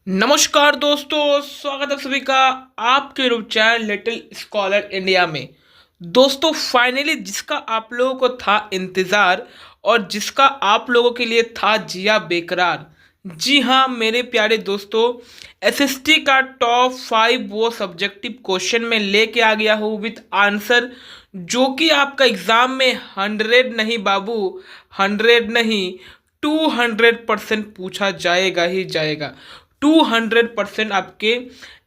नमस्कार दोस्तों, स्वागत है सभी का आपके YouTube channel little scholar India में। दोस्तों फाइनली जिसका आप लोगों को था इंतज़ार और जिसका आप लोगों के लिए था जिया बेकरार। जी हाँ मेरे प्यारे दोस्तों, एसएसटी का टॉप 5 वो सब्जेक्टिव क्वेश्चन में लेके आ गया हूँ विथ आंसर, जो कि आपका एग्ज़ाम में 100 नहीं बाबू, 100 नहीं 200% पूछा जाएगा ही जाएगा। 200% आपके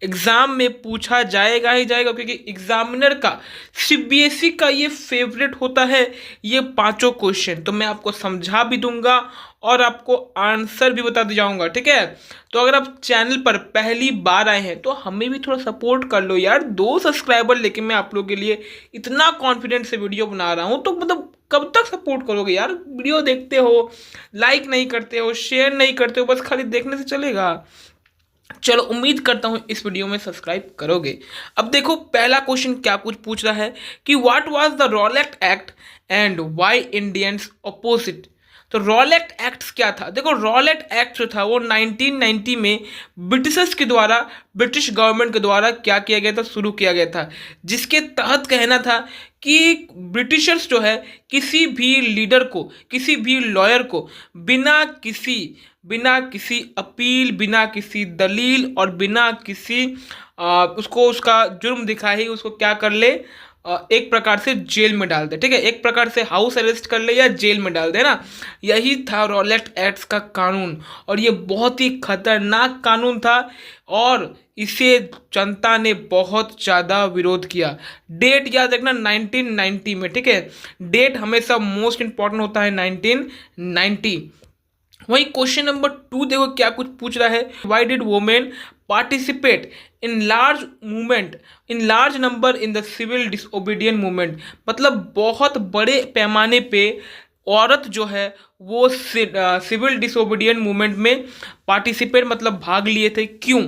एग्जाम में पूछा जाएगा ही जाएगा, क्योंकि एग्जामिनर का सीबीएसई का ये फेवरेट होता है ये पांचों क्वेश्चन। तो मैं आपको समझा भी दूंगा और आपको आंसर भी बता जाऊंगा, ठीक है। तो अगर आप चैनल पर पहली बार आए हैं तो हमें भी थोड़ा सपोर्ट कर लो यार। 2 सब्सक्राइबर लेके मैं आप लोगों के लिए इतना कॉन्फिडेंट से वीडियो बना रहा हूँ, तो मतलब कब तक सपोर्ट करोगे यार। वीडियो देखते हो, लाइक नहीं करते हो, शेयर नहीं करते हो, बस खाली देखने से चलेगा। चलो उम्मीद करता हूँ इस वीडियो में सब्सक्राइब करोगे। अब देखो पहला क्वेश्चन क्या कुछ पूछ रहा है कि what was the Rowlatt act and why Indians opposite. तो रॉलेट एक्ट क्या था? देखो रॉलेट एक्ट जो था वो 1990 में ब्रिटिशर्स के द्वारा, ब्रिटिश गवर्नमेंट के द्वारा क्या किया गया था, शुरू किया गया था। जिसके तहत कहना था कि ब्रिटिशर्स जो है किसी भी लीडर को, किसी भी लॉयर को बिना किसी अपील, बिना किसी दलील और बिना किसी उसको उसका जुर्म दिखाए ही उसको क्या कर ले, एक प्रकार से जेल में डाल दे, ठीक है। एक प्रकार से हाउस अरेस्ट कर ले या जेल में डाल दे ना। यही था रॉलेट एक्ट्स का कानून और ये बहुत ही खतरनाक कानून था और इसे जनता ने बहुत ज़्यादा विरोध किया। डेट याद रखना 1990 में, ठीक है। डेट हमेशा मोस्ट इंपॉर्टेंट होता है 1990। वही क्वेश्चन नंबर 2 देखो क्या कुछ पूछ रहा है, why did women participate in large number in the civil disobedient movement. मतलब बहुत बड़े पैमाने पे औरत जो है वो सिविल डिसओबीडियंट मूवमेंट में पार्टिसिपेट मतलब भाग लिए थे। क्यों?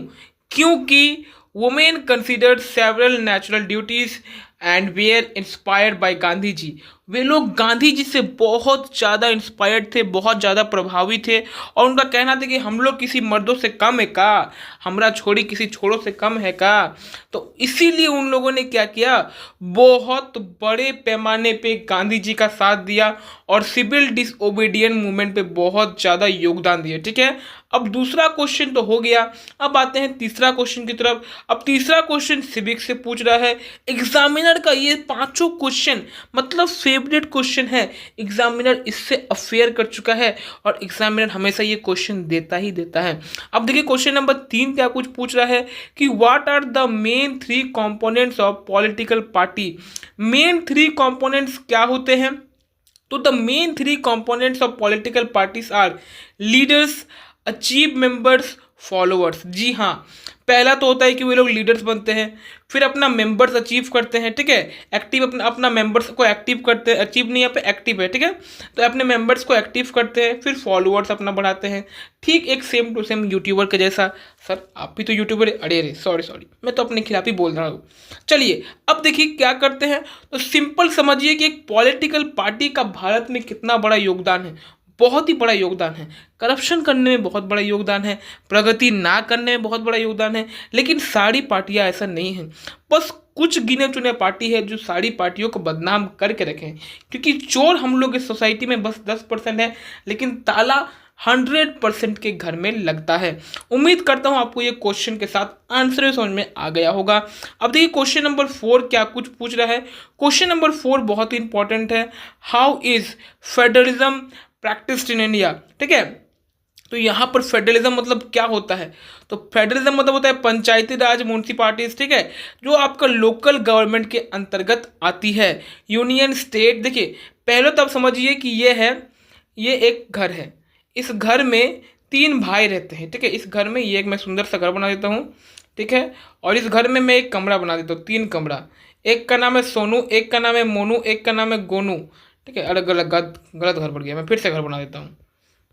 क्योंकि women considered several natural duties and were inspired by Gandhi ji. वे लोग गांधी जी से बहुत ज़्यादा इंस्पायर्ड थे, बहुत ज़्यादा प्रभावित थे और उनका कहना था कि हम लोग किसी मर्दों से कम है का, हमरा छोड़ी किसी छोरों से कम है का। तो इसीलिए उन लोगों ने क्या किया, बहुत बड़े पैमाने पे गांधी जी का साथ दिया और सिविल डिसओबीडियंट मूवमेंट पे बहुत ज़्यादा योगदान दिया, ठीक है। अब दूसरा क्वेश्चन तो हो गया, अब आते हैं तीसरा क्वेश्चन की तरफ। अब तीसरा क्वेश्चन सिविक्स से पूछ रहा है। एग्जामिनर का ये पांचों क्वेश्चन मतलब फेवरेट क्वेश्चन है, एग्जामिनर इससे अफेयर कर चुका है और एग्जामिनर हमेशा ये क्वेश्चन देता ही देता है। अब देखिए क्वेश्चन नंबर 3 क्या कुछ पूछ रहा है कि what are the main 3 components of political party. Main 3 components क्या होते हैं? तो the main 3 components of political parties are leaders, अचीव मेंबर्स, फॉलोअर्स। जी हाँ, पहला तो होता है कि वे लोग लीडर्स बनते हैं, फिर अपना मेंबर्स अचीव करते हैं, ठीक है। एक्टिव अपना अपना मेंबर्स को एक्टिव करते हैं, अचीव नहीं यहाँ पे एक्टिव है, ठीक है। तो अपने मेंबर्स को एक्टिव करते हैं, फिर फॉलोअर्स अपना बढ़ाते हैं। ठीक एक सेम टू सेम यूट्यूबर के जैसा। सर आप भी तो यूट्यूबर है? अरे अरे सॉरी मैं तो अपने खिलाफ ही बोल रहा हूँ। चलिए अब देखिए क्या करते हैं। तो सिंपल समझिए कि एक पॉलिटिकल पार्टी का भारत में कितना बड़ा योगदान है, बहुत ही बड़ा योगदान है। करप्शन करने में बहुत बड़ा योगदान है, प्रगति ना करने में बहुत बड़ा योगदान है। लेकिन सारी पार्टियां ऐसा नहीं हैं, बस कुछ गिने चुने पार्टी है जो सारी पार्टियों को बदनाम करके रखें। क्योंकि चोर हम लोग इस सोसाइटी में बस 10% है, लेकिन ताला 100% के घर में लगता है। उम्मीद करता हूं आपको ये क्वेश्चन के साथ आंसर भी समझ में आ गया होगा। अब देखिए क्वेश्चन नंबर 4 क्या कुछ पूछ रहा है। क्वेश्चन नंबर 4 बहुत ही इंपॉर्टेंट है। How is federalism practised in India, ठीक है। तो यहाँ पर फेडरलिज्म मतलब क्या होता है? तो फेडरलिज्म मतलब होता है पंचायती राज म्यूनसिपालिटीज, ठीक है, जो आपका लोकल गवर्नमेंट के अंतर्गत आती है। यूनियन स्टेट, देखिए पहले तो आप समझिए कि ये एक घर है। इस घर में 3 भाई रहते हैं, ठीक है। इस घर में ये एक मैं सुंदर सा घर बना देता हूँ, ठीक है। और इस घर में मैं एक कमरा बना देता हूँ, 3 कमरा। एक का नाम है सोनू, एक का नाम है मोनू, एक का नाम है गोनू, ठीक है। अलग अलग गलत घर बन गया, मैं फिर से घर बना देता हूँ।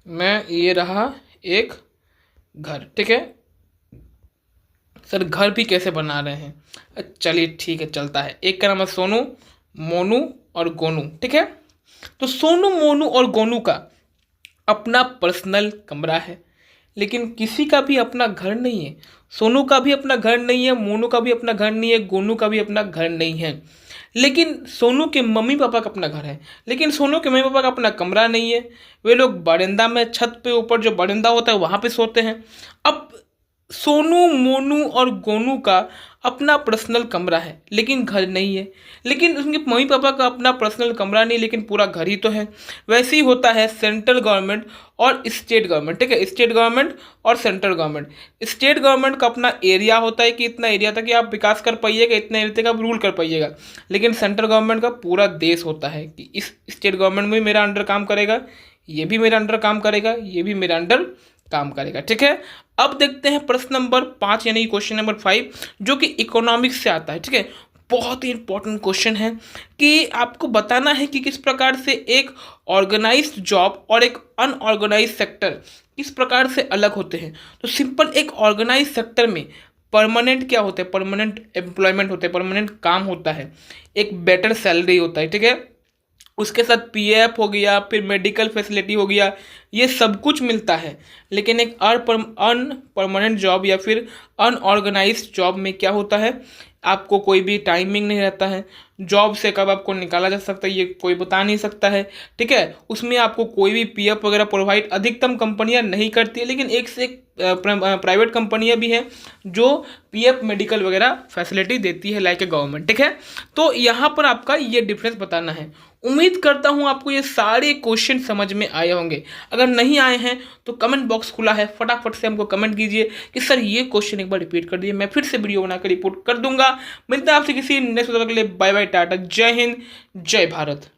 मैं ये रहा एक घर, ठीक है। सर घर भी कैसे बना रहे हैं? चलिए ठीक है चलता है। एक का नाम है सोनू, मोनू और गोनू, ठीक है। तो सोनू, मोनू और गोनू का अपना पर्सनल कमरा है, लेकिन किसी का भी अपना घर नहीं है। सोनू का भी अपना घर नहीं है, मोनू का भी अपना घर नहीं है, गोनू का भी अपना घर नहीं है। लेकिन सोनू के मम्मी पापा का अपना घर है, लेकिन सोनू के मम्मी पापा का अपना कमरा नहीं है। वे लोग बरामदा में, छत पे ऊपर जो बरामदा होता है वहाँ पे सोते हैं। अब सोनू, मोनू और गोनू का अपना पर्सनल कमरा है लेकिन घर नहीं है। लेकिन उनके मम्मी पापा का अपना पर्सनल कमरा नहीं लेकिन पूरा घर ही तो है। वैसे ही होता है सेंट्रल गवर्नमेंट और स्टेट गवर्नमेंट, ठीक है। स्टेट गवर्नमेंट और सेंट्रल गवर्नमेंट। स्टेट गवर्नमेंट का अपना एरिया होता है कि इतना एरिया तक कि आप विकास कर पाइएगा, इतना एरिया तक आप रूल कर पाइएगा। लेकिन सेंट्रल गवर्नमेंट का पूरा देश होता है कि इस स्टेट गवर्नमेंट में मेरा अंडर काम करेगा, ये भी मेरा अंडर काम करेगा, ये भी मेरा अंडर काम करेगा, ठीक है। अब देखते हैं प्रश्न नंबर 5 यानी क्वेश्चन नंबर 5, जो कि इकोनॉमिक्स से आता है, ठीक है। बहुत ही इंपॉर्टेंट क्वेश्चन है कि आपको बताना है कि किस प्रकार से एक ऑर्गेनाइज्ड जॉब और एक अनऑर्गेनाइज्ड सेक्टर किस प्रकार से अलग होते हैं। तो सिंपल, एक ऑर्गेनाइज्ड सेक्टर में परमानेंट क्या होता है, परमानेंट एम्प्लॉयमेंट होता है, परमानेंट काम होता है, एक बेटर सैलरी होता है, ठीक है। उसके साथ पीएफ हो गया, फिर मेडिकल फैसिलिटी हो गया, ये सब कुछ मिलता है। लेकिन एक अनपरमानेंट जॉब या फिर अनऑर्गेनाइज्ड जॉब में क्या होता है, आपको कोई भी टाइमिंग नहीं रहता है। जॉब से कब आपको निकाला जा सकता है ये कोई बता नहीं सकता है, ठीक है। उसमें आपको कोई भी पीएफ वगैरह प्रोवाइड अधिकतम कंपनियां नहीं करती है, लेकिन एक से एक प्राइवेट कंपनियां भी हैं जो पीएफ मेडिकल वगैरह फैसिलिटी देती है, लाइक ए गवर्नमेंट, ठीक है। तो यहाँ पर आपका ये डिफरेंस बताना है। उम्मीद करता हूँ आपको ये सारे क्वेश्चन समझ में आए होंगे। अगर नहीं आए हैं तो कमेंट बॉक्स खुला है, फटाफट से हमको कमेंट कीजिए कि सर ये क्वेश्चन एक बार रिपीट कर दीजिए, मैं फिर से वीडियो बनाकर रिपोर्ट कर दूंगा। मिलता है आपसे किसी नेक्स्ट वीडियो के लिए। बाय बाय, टाटा, जय हिंद, जय भारत।